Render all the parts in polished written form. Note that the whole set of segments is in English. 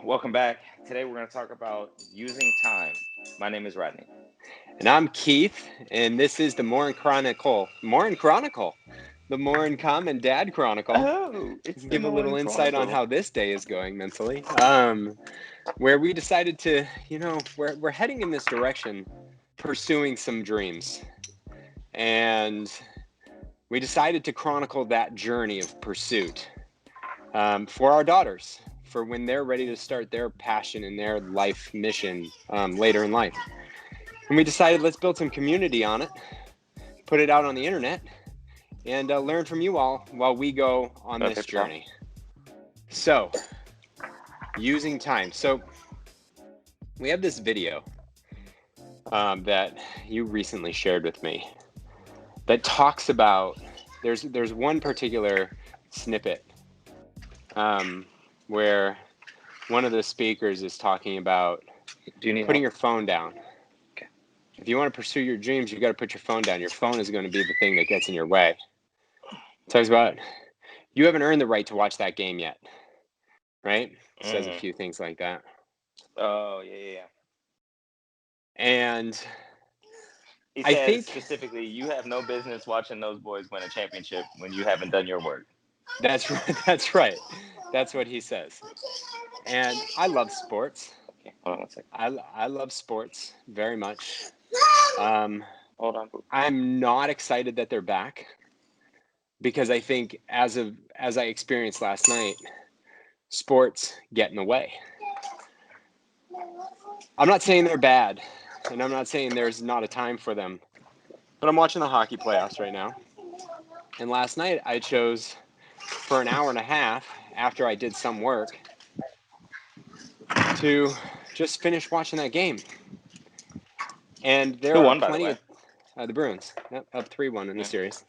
Welcome back. Today we're going to talk about using time. My name is Rodney. And I'm Keith, and this is the Morin Chronicle. The Morin Common Dad Chronicle. Oh, it's the Give a little Morning insight on Chronicle. how this day is going mentally. Where we decided to, we're heading in this direction, pursuing some dreams. And we decided to chronicle that journey of pursuit for our daughters, for when they're ready to start their passion and their life mission later in life. And we decided let's build some community on it, put it out on the internet, and learn from you all while we go on this journey. So, using time. So, we have this video that you recently shared with me that talks about, there's one particular snippet where one of the speakers is talking about putting your phone down. If you want to pursue your dreams, you got to put your phone down. Your phone is going to be the thing that gets in your way. It talks about you haven't earned the right to watch that game yet, right? It says a few things like that. Oh, yeah. And he I says think specifically, you have no business watching those boys win a championship when you haven't done your work. That's right. That's right. That's what he says. And I love sports. Okay, hold on one second. I love sports very much. Hold on. I'm not excited that they're back because I think as I experienced last night, sports get in the way. I'm not saying they're bad, and I'm not saying there's not a time for them, but I'm watching the hockey playoffs right now. And last night I chose for an hour and a half after I did some work to just finish watching that game. And there Who are won, by the plenty way? of the Bruins, up 3-1 in the series.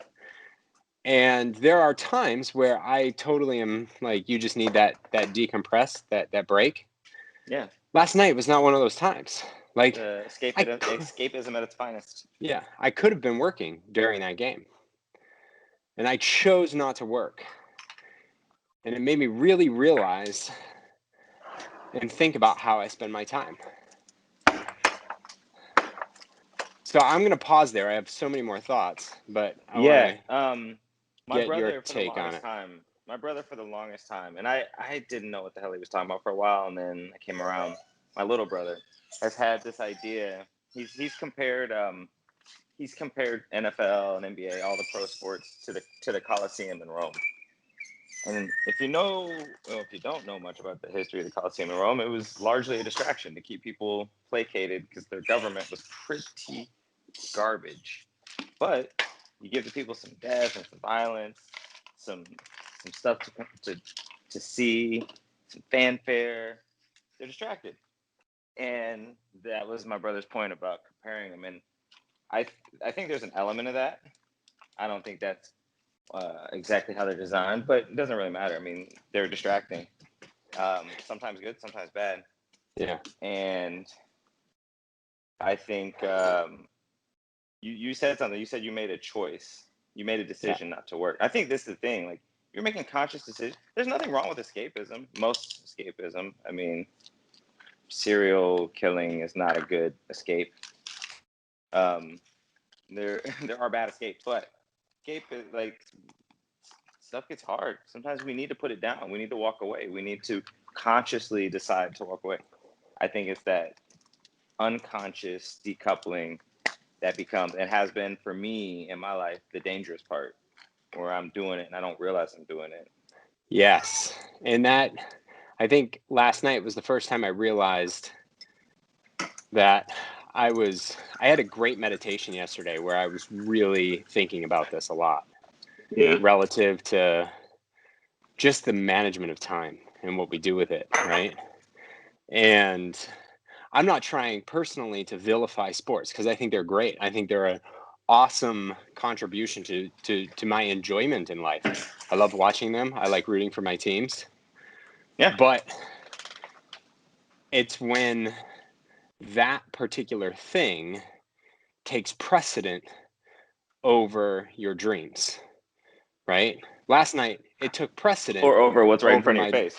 And there are times where I totally am like, you just need that decompress, that break. Yeah. Last night was not one of those times. Like escapism at its finest. Yeah, I could have been working during that game. And I chose not to work. And it made me really realize and think about how I spend my time. So I'm going to pause there. I have so many more thoughts, but I want to get your take on it. My brother for the longest time, and I didn't know what the hell he was talking about for a while, and then I came around. My little brother has had this idea. He's compared NFL and NBA, all the pro sports, to the Coliseum in Rome. And if you don't know much about the history of the Coliseum in Rome, it was largely a distraction to keep people placated because their government was pretty garbage. But you give the people some death and some violence, some stuff to see, some fanfare. They're distracted. And that was my brother's point about comparing them. And I think there's an element of that. I don't think that's exactly how they're designed, but it doesn't really matter. I mean, they're distracting. Sometimes good, sometimes bad. Yeah. And I think you said something. You said you made a choice. You made a decision not to work. I think this is the thing. Like, you're making conscious decisions. There's nothing wrong with escapism. Most escapism. I mean, serial killing is not a good escape. There are bad escapes, but escape is like, stuff gets hard. Sometimes we need to put it down. We need to walk away. We need to consciously decide to walk away. I think it's that unconscious decoupling that becomes, and has been for me in my life, the dangerous part, where I'm doing it and I don't realize I'm doing it. Yes. And that, I think last night was the first time I realized that I had a great meditation yesterday where I was really thinking about this a lot. Relative to just the management of time and what we do with it, right? And I'm not trying personally to vilify sports because I think they're great. I think they're an awesome contribution to my enjoyment in life. I love watching them. I like rooting for my teams. Yeah. But it's when that particular thing takes precedent over your dreams, right? Last night, it took precedent or over what's right in front of my your face.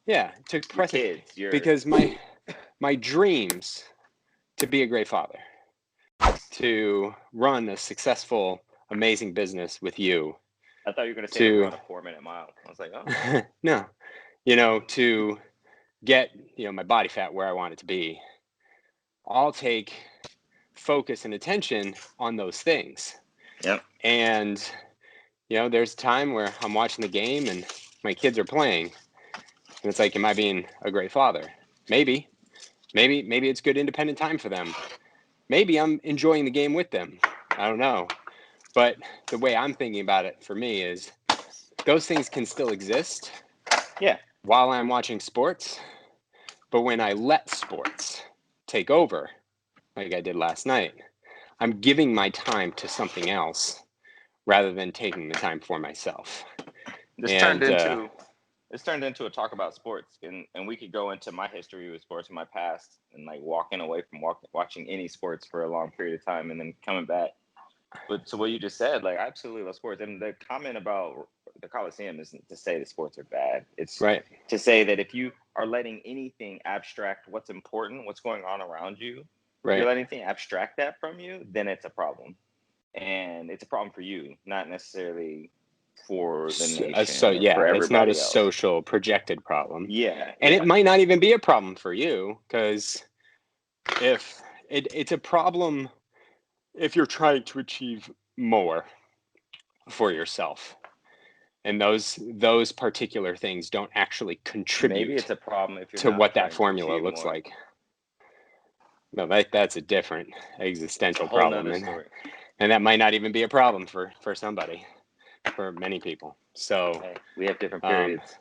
Yeah, to your press it kids, your because my dreams to be a great father, to run a successful, amazing business with you, I thought you were gonna say to to run a 4-minute mile. I was like, oh, no, to get my body fat where I want it to be. I'll take focus and attention on those things. yep. And there's a time where I'm watching the game and my kids are playing, and it's like, am I being a great father? Maybe it's good independent time for them. Maybe I'm enjoying the game with them. I don't know. But the way I'm thinking about it for me is those things can still exist Yeah. while I'm watching sports. But when I let sports take over, like I did last night, I'm giving my time to something else rather than taking the time for myself. This And turned into a talk about sports, and we could go into my history with sports in my past, and like walking away from watching any sports for a long period of time and then coming back. But to what you just said, like I absolutely love sports. And the comment about the Coliseum isn't to say that sports are bad. It's right, to say that if you are letting anything abstract what's important, what's going on around you, if you're right. letting anything abstract that from you, then it's a problem. And it's a problem for you, not necessarily for the So nation or yeah, for it's not a everybody else. social projected problem. Yeah, And yeah. it might not even be a problem for you, because if it's a problem if you're trying to achieve more for yourself, and those particular things don't actually Maybe contribute it's a problem if you're to not what that trying to formula achieve looks more. like. No, that's a different It's a existential whole problem, nother and story. that might not even be a problem for somebody, for many people. So Hey, we have different um periods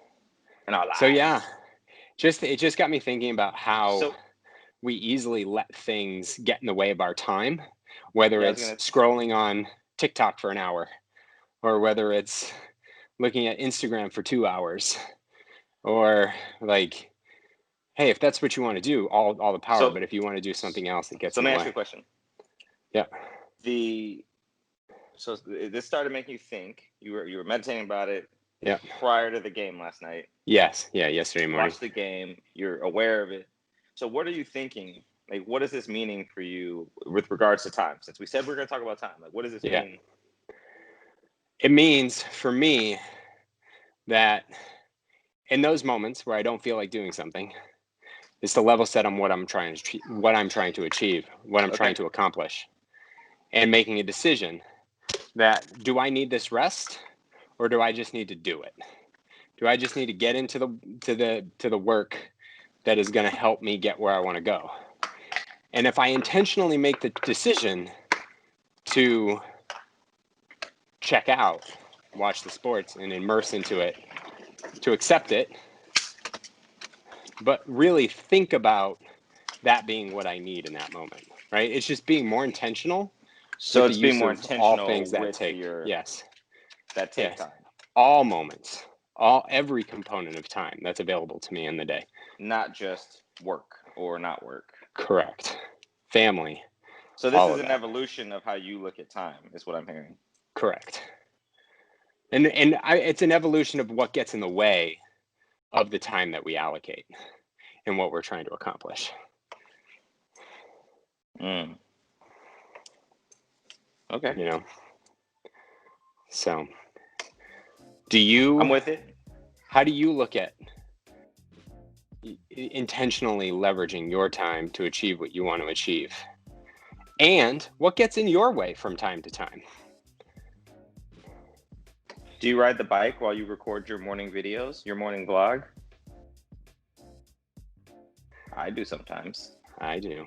in our so yeah, lives. it just got me thinking about how So we easily let things get in the way of our time, whether yeah, I was it's gonna. scrolling on TikTok for an hour, or whether it's looking at Instagram for 2 hours, or like, hey, if that's what you want to do, all the power. So But if you want to do something else, it gets so in let the me ask you way. a question. Yeah. The so this started making you think. You were meditating about it Yeah. prior to the game last night. Yes. Yeah. Yesterday morning. Watch the game. You're aware of it. So what are you thinking? Like, what is this meaning for you with regards to time? Since we said we're going to talk about time, like, what does this Yeah. mean? It means for me that in those moments where I don't feel like doing something, it's to level set on what I'm trying to achieve, what I'm trying to accomplish, and making a decision that, do I need this rest, or do I just need to do it? Do I just need to get into the work that is going to help me get where I want to go? And if I intentionally make the decision to check out, watch the sports and immerse into it, to accept it, but really think about that being what I need in that moment, right? It's just being more intentional So with the it's being use more of all intentional things that with take, yes, that take yes, time, all moments, every component of time that's available to me in the day. not just work or not work. Correct. Family, So this all is of an that. evolution of how you look at time, is what I'm hearing. Correct. And it's an evolution of what gets in the way of the time that we allocate and what we're trying to accomplish. Mm. Okay. So I'm with it. how do you look at intentionally leveraging your time to achieve what you want to achieve? And what gets in your way from time to time? Do you ride the bike while you record your morning videos, your morning vlog? I do sometimes. I do.